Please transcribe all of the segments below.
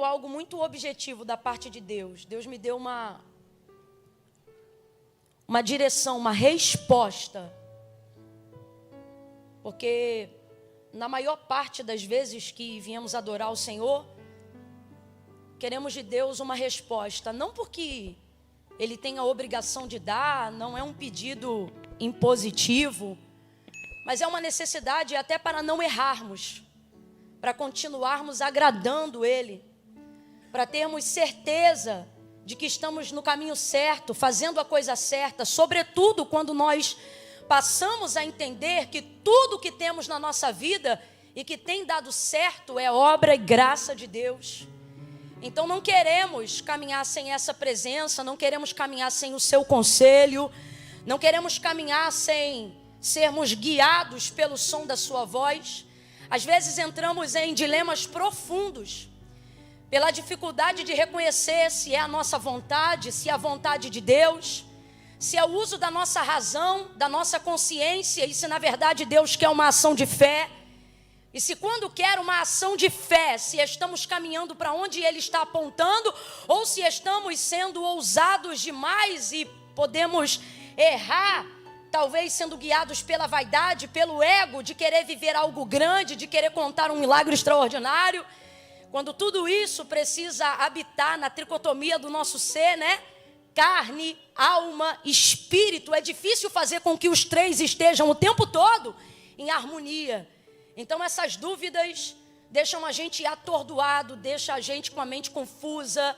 veio algo muito objetivo da parte de Deus. Deus me deu uma direção, uma resposta. Porque na maior parte das vezes que viemos adorar o Senhor, queremos de Deus uma resposta. Não porque Ele tem a obrigação de dar, não é um pedido impositivo, mas é uma necessidade até para não errarmos, para continuarmos agradando Ele, para termos certeza de que estamos no caminho certo, fazendo a coisa certa, sobretudo quando nós passamos a entender que tudo que temos na nossa vida e que tem dado certo é obra e graça de Deus. Então não queremos caminhar sem essa presença, não queremos caminhar sem o seu conselho, não queremos caminhar sem sermos guiados pelo som da sua voz. Às vezes entramos em dilemas profundos, pela dificuldade de reconhecer se é a nossa vontade, se é a vontade de Deus, se é o uso da nossa razão, da nossa consciência, e se na verdade Deus quer uma ação de fé. E se quando quer uma ação de fé, se estamos caminhando para onde Ele está apontando, ou se estamos sendo ousados demais e podemos errar, talvez sendo guiados pela vaidade, pelo ego, de querer viver algo grande, de querer contar um milagre extraordinário, quando tudo isso precisa habitar na tricotomia do nosso ser, né? Carne, alma, espírito. É difícil fazer com que os três estejam o tempo todo em harmonia. Então essas dúvidas deixam a gente atordoado, deixam a gente com a mente confusa,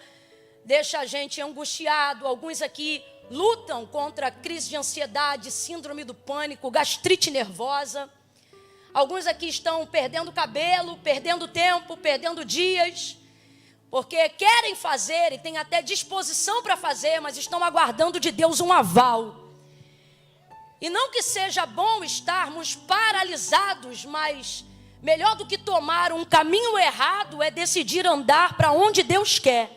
deixam a gente angustiado. Alguns aqui lutam contra crise de ansiedade, síndrome do pânico, gastrite nervosa. Alguns aqui estão perdendo cabelo, perdendo tempo, perdendo dias, porque querem fazer e têm até disposição para fazer, mas estão aguardando de Deus um aval. E não que seja bom estarmos paralisados, mas melhor do que tomar um caminho errado é decidir andar para onde Deus quer.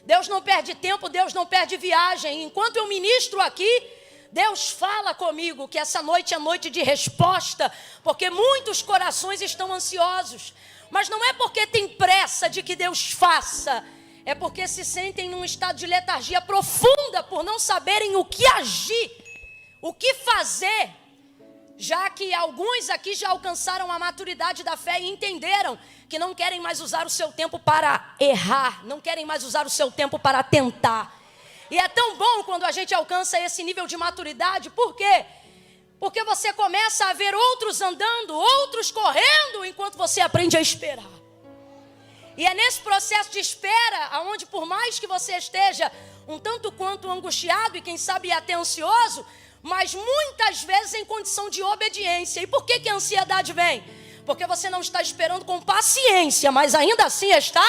Deus não perde tempo, Deus não perde viagem. Enquanto eu ministro aqui, Deus fala comigo que essa noite é noite de resposta, porque muitos corações estão ansiosos. Mas não é porque tem pressa de que Deus faça, é porque se sentem num estado de letargia profunda por não saberem o que agir, o que fazer, já que alguns aqui já alcançaram a maturidade da fé e entenderam que não querem mais usar o seu tempo para errar, não querem mais usar o seu tempo para tentar. E é tão bom quando a gente alcança esse nível de maturidade. Por quê? Porque você começa a ver outros andando, outros correndo, enquanto você aprende a esperar. E é nesse processo de espera, onde por mais que você esteja um tanto quanto angustiado e quem sabe até ansioso, mas muitas vezes em condição de obediência. E por que a ansiedade vem? Porque você não está esperando com paciência, mas ainda assim está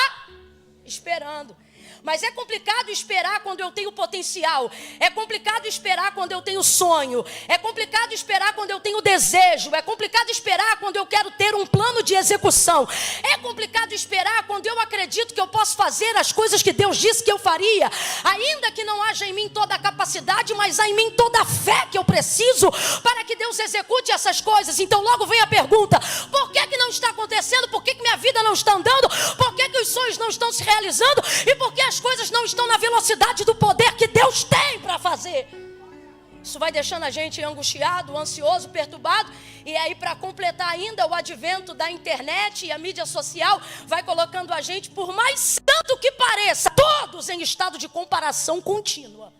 esperando. Mas é complicado esperar quando eu tenho potencial. É complicado esperar quando eu tenho sonho. É complicado esperar quando eu tenho desejo. É complicado esperar quando eu quero ter um plano de execução. É complicado esperar quando eu acredito que eu posso fazer as coisas que Deus disse que eu faria. Ainda que não haja em mim toda a capacidade, mas há em mim toda a fé que eu preciso para que Deus execute essas coisas. Então logo vem a pergunta: por que não está acontecendo? Por que minha vida não está andando? Por que os sonhos não estão se realizando? E por que as coisas não estão na velocidade do poder que Deus tem para fazer? Isso vai deixando a gente angustiado, ansioso, perturbado. E aí, para completar ainda, o advento da internet e a mídia social vai colocando a gente, por mais tanto que pareça, todos em estado de comparação contínua.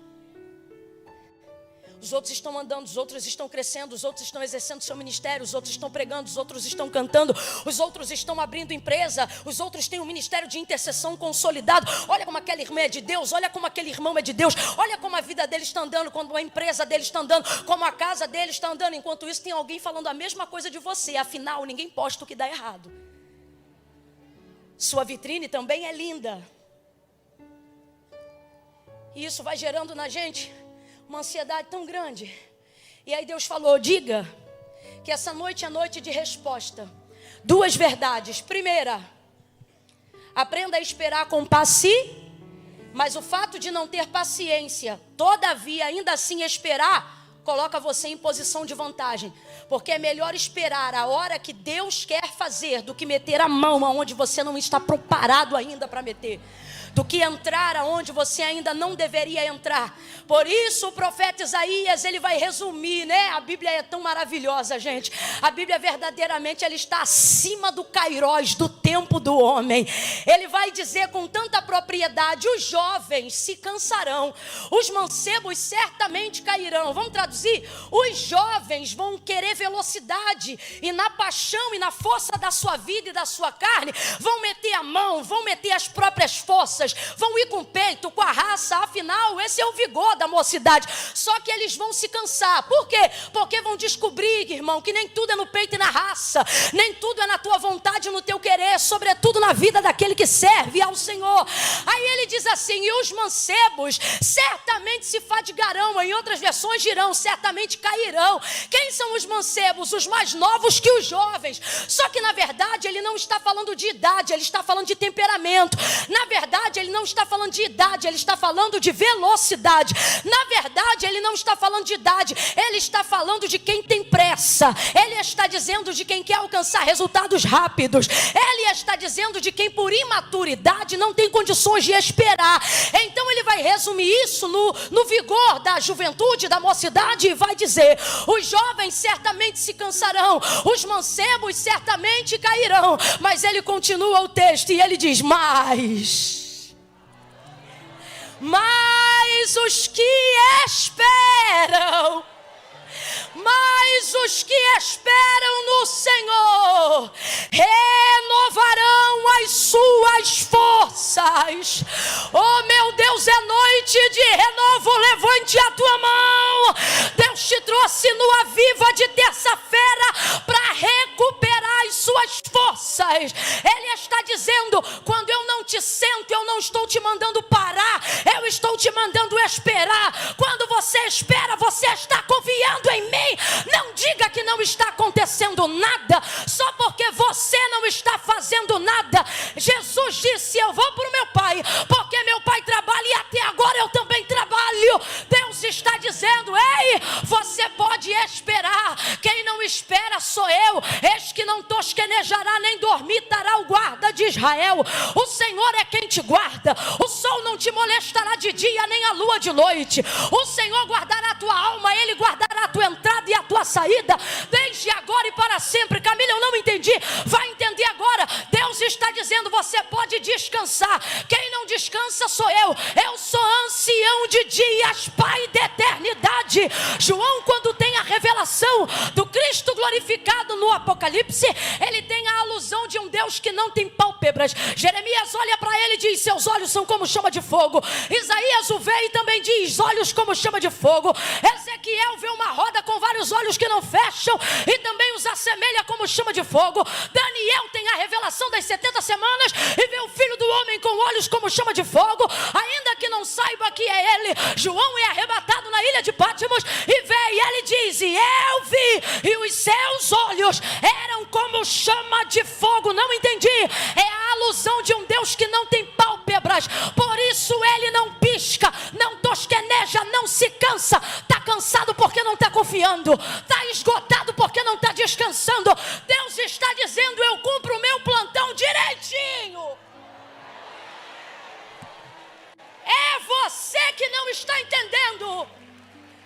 Os outros estão andando, os outros estão crescendo, os outros estão exercendo seu ministério, os outros estão pregando, os outros estão cantando, os outros estão abrindo empresa, os outros têm um ministério de intercessão consolidado. Olha como aquela irmã é de Deus, olha como aquele irmão é de Deus, olha como a vida dele está andando, como a empresa dele está andando, como a casa dele está andando. Enquanto isso tem alguém falando a mesma coisa de você, afinal ninguém posta o que dá errado. Sua vitrine também é linda. E isso vai gerando na gente uma ansiedade tão grande. E aí Deus falou: diga que essa noite é noite de resposta. Duas verdades. Primeira, aprenda a esperar com paciência. Mas o fato de não ter paciência, todavia, ainda assim esperar, coloca você em posição de vantagem, porque é melhor esperar a hora que Deus quer fazer do que meter a mão aonde você não está preparado ainda para meter, do que entrar aonde você ainda não deveria entrar. Por isso o profeta Isaías, ele vai resumir, né? A Bíblia é tão maravilhosa, gente. A Bíblia verdadeiramente, ela está acima do kairós, do tempo do homem. Ele vai dizer com tanta propriedade: os jovens se cansarão, os mancebos certamente cairão. Vamos traduzir? Os jovens vão querer velocidade, e na paixão e na força da sua vida e da sua carne, vão meter a mão, vão meter as próprias forças, vão ir com o peito, com a raça. Afinal, esse é o vigor da mocidade. Só que eles vão se cansar. Por quê? Porque vão descobrir, irmão, que nem tudo é no peito e na raça, nem tudo é na tua vontade e no teu querer, sobretudo na vida daquele que serve ao Senhor. Aí ele diz assim: e os mancebos certamente se fadigarão. Em outras versões dirão: certamente cairão. Quem são os mancebos? Os mais novos que os jovens. Só que na verdade ele não está falando de idade, ele está falando de temperamento. Na verdade ele não está falando de idade, ele está falando de velocidade. Na verdade ele não está falando de idade, ele está falando de quem tem pressa. Ele está dizendo de quem quer alcançar resultados rápidos. Ele está dizendo de quem por imaturidade não tem condições de esperar. Então ele vai resumir isso no vigor da juventude, da mocidade, e vai dizer: os jovens certamente se cansarão, os mancebos certamente cairão. Mas ele continua o texto e ele diz: mas os que esperam, mas os que esperam no Senhor renovarão as suas forças. Oh meu Deus, é noite de renovo. Levante a tua mão. Deus te trouxe no Aviva de terça-feira para recuperar as suas forças. Ele está dizendo: quando eu não te sento, eu não estou te mandando parar, eu estou te mandando esperar. Quando você espera, você está confiando em mim. Não diga que não está acontecendo nada só porque você não está fazendo nada. Jesus disse: eu vou para o meu Pai, porque meu Pai trabalha e até agora eu também trabalho. Deus está dizendo: ei, você pode esperar. Quem não espera sou eu. Eis que não tosquenejará nem dormitará o guarda de Israel. O Senhor é quem te guarda. O sol não te molestará de dia, nem a lua de noite. O Senhor guardará a tua alma, Ele guardará a tua entrada e a tua saída, desde agora e para sempre. Camila, eu não entendi. Vai entender agora. Deus está dizendo: você pode descansar. Quem não descansa sou eu. Eu sou ancião de dias, Pai da eternidade. João, quando tem a revelação do Cristo glorificado no Apocalipse, ele tem a alusão de um Deus que não tem pálpebras. Jeremias olha para ele e diz: seus olhos são como chama de fogo. Isaías o vê e também diz: olhos como chama de fogo. Ezequiel vê uma roda com vários olhos que não fecham e também os assemelha como chama de fogo. Daniel tem a revelação das 70 semanas e vê o Filho do Homem com olhos como chama de fogo, ainda que não saiba que é ele. João é arrebatado na ilha de Patmos e vê, e ele diz: e eu vi, e os seus olhos eram como chama de fogo. Não entendi. É a alusão de um Deus que não tem pálpebras, por isso ele não pisca, não tosqueneja, não se cansa. Está cansado porque não está confiando, está esgotado porque não está descansando. Deus está dizendo: eu cumpro o meu plantão direitinho. É você que não está entendendo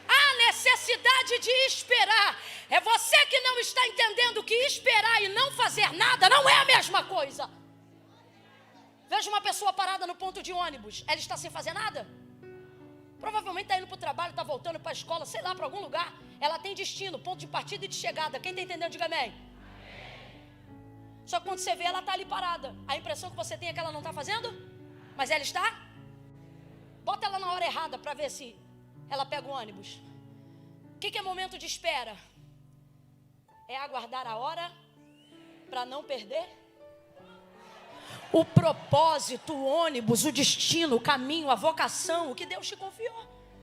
a necessidade de esperar. É você que não está entendendo que esperar e não fazer nada não é a mesma coisa. Veja uma pessoa parada no ponto de ônibus. Ela está sem fazer nada? Provavelmente está indo para o trabalho, está voltando para a escola, sei lá, para algum lugar. Ela tem destino, ponto de partida e de chegada. Quem está entendendo, diga amém. Só que quando você vê, ela está ali parada. A impressão que você tem é que ela não está fazendo, mas ela está. Bota ela na hora errada para ver se ela pega o ônibus. O que é momento de espera? É aguardar a hora para não perder o propósito, o ônibus, o destino, o caminho, a vocação, o que Deus te confiou.